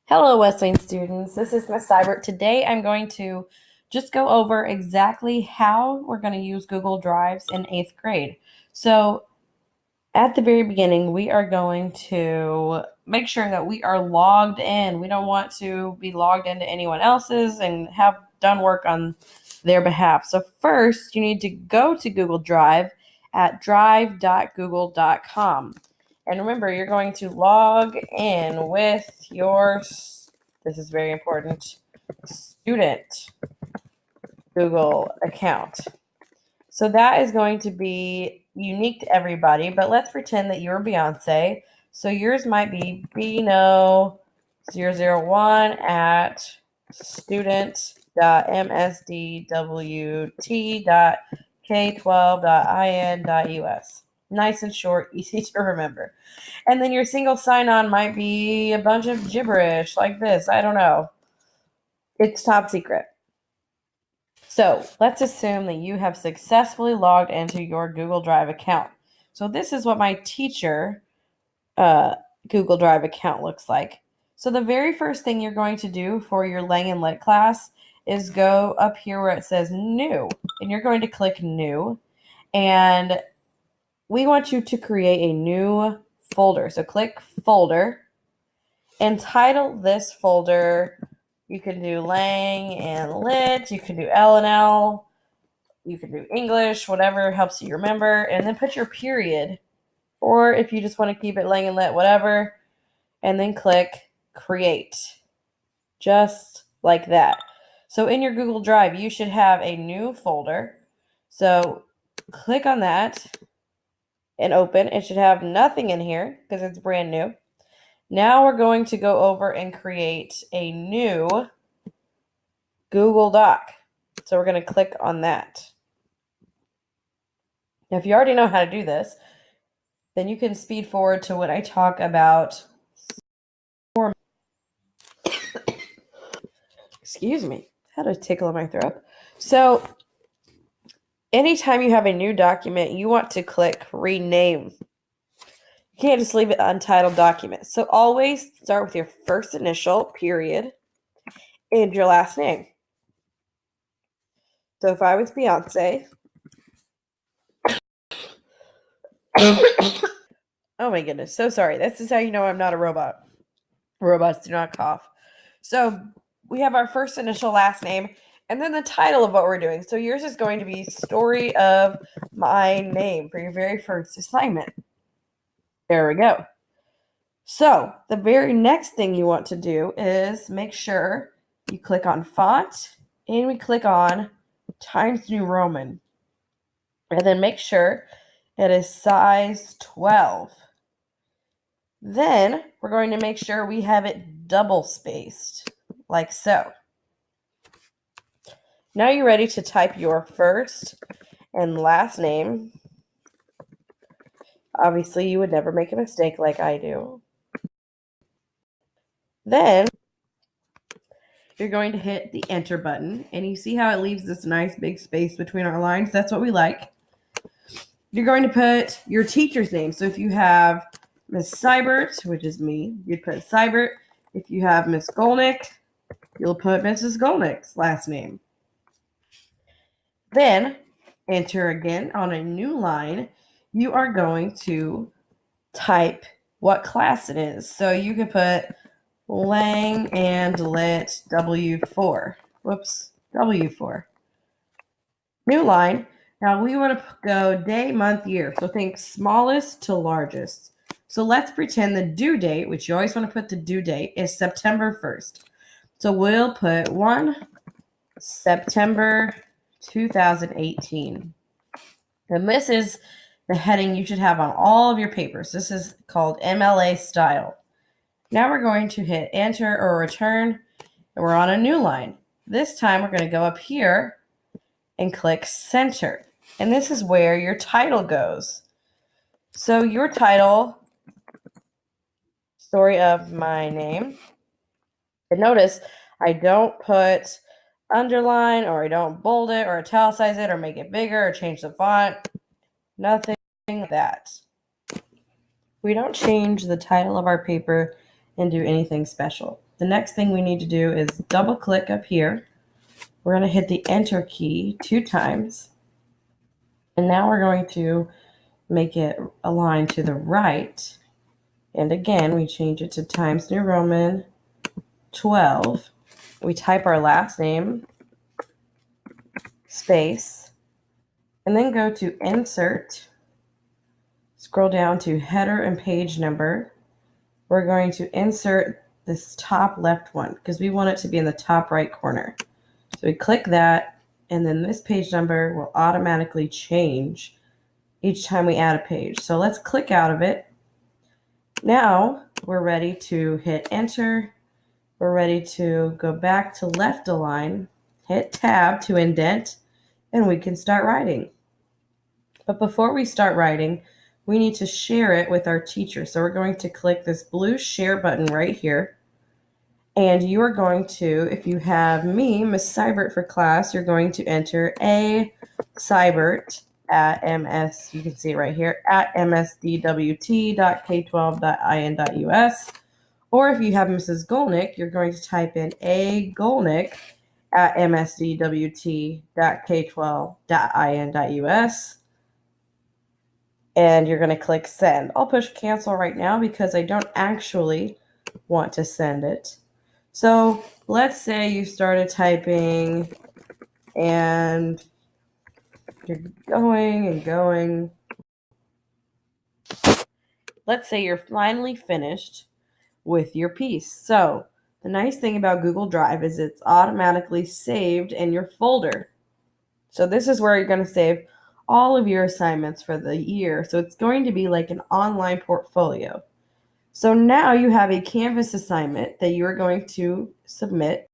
Hello, Wesleyan students. This is Miss Seibert. Today I'm going to just go over exactly how we're going to use Google Drives in 8th grade. So at the very beginning, we are going to make sure that we are logged in. We don't want to be logged into anyone else's and have done work on their behalf. So first, you need to go to Google Drive at drive.google.com. And remember, you're going to log in with your, this is very important, student Google account. So that is going to be unique to everybody, but let's pretend that you're Beyonce. So yours might be Bino001 at student.msdwt.k12.in.us. Nice and short, easy to remember. And then your single sign-on might be a bunch of gibberish like this. I don't know. It's top secret. So let's assume that you have successfully logged into your Google Drive account. So this is what my teacher Google Drive account looks like. So the very first thing you're going to do for your Lang and Lit class is go up here where it says New, and you're going to click New, and we want you to create a new folder. So click Folder and title this folder. You can do Lang and Lit, you can do L&L, you can do English, whatever helps you remember, and then put your period. Or if you just want to keep it Lang and Lit, whatever, and then click Create. Just like that. So in your Google Drive, you should have a new folder. So click on that and open. It should have nothing in here because it's brand new. Now we're going to go over and create a new Google Doc. So we're going to click on that. Now, if you already know how to do this, then you can speed forward to when I talk about format. Excuse me, I had a tickle in my throat. So anytime you have a new document, you want to click Rename. You can't just leave it untitled document. So always start with your first initial, period, and your last name. So if I was Beyonce, oh my goodness, so sorry. This is how you know I'm not a robot. Robots do not cough. So we have our first initial, last name, and then the title of what we're doing. So yours is going to be Story of My Name for your very first assignment. There we go. So the very next thing you want to do is make sure you click on Font, and we click on Times New Roman. And then make sure it is size 12. Then we're going to make sure we have it double spaced, like so. Now you're ready to type your first and last name. Obviously, you would never make a mistake like I do. Then you're going to hit the Enter button, and you see how it leaves this nice big space between our lines? That's what we like. You're going to put your teacher's name. So if you have Miss Seibert, which is me, you'd put Seibert. If you have Miss Golnick, you'll put Mrs. Golnick's last name. Then enter again on a new line. You are going to type what class it is. So you could put Lang and Lit W4. Whoops, W4. New line. Now we want to go day, month, year. So think smallest to largest. So let's pretend the due date, which you always want to put the due date, is September 1st. So we'll put 1 September 2018. And this is the heading you should have on all of your papers. This is called MLA style. Now we're going to hit Enter or Return, and we're on a new line. This time we're going to go up here and click Center. And this is where your title goes. So your title, Story of My Name. And notice I don't put underline, or I don't bold it or italicize it or make it bigger or change the font. Nothing like that. We don't change the title of our paper and do anything special. the next thing we need to do is double click up here. We're going to hit the enter key 2 times. And now we're going to make it align to the right. And again, we change it to Times New Roman 12. We type our last name, space, and then go to Insert. Scroll down to Header and Page Number. We're going to insert this top left one because we want it to be in the top right corner. So we click that, and then this page number will automatically change each time we add a page. So let's click out of it. Now we're ready to hit enter. We're ready to go back to left align, hit tab to indent, and we can start writing. But before we start writing, we need to share it with our teacher. So we're going to click this blue share button right here. And you are going to, if you have me, Miss Seibert for class, you're going to enter A Seibert at MS, you can see it right here, at msdwt.k12.in.us. Or if you have Mrs. Golnick, you're going to type in A Golnick at msdwt.k12.in.us. And you're going to click send. I'll push cancel right now because I don't actually want to send it. So let's say you started typing and you're going and going. Let's say you're finally finished with your piece. So the nice thing about Google Drive is it's automatically saved in your folder. So this is where you're going to save all of your assignments for the year. So it's going to be like an online portfolio. So now you have a Canvas assignment that you are going to submit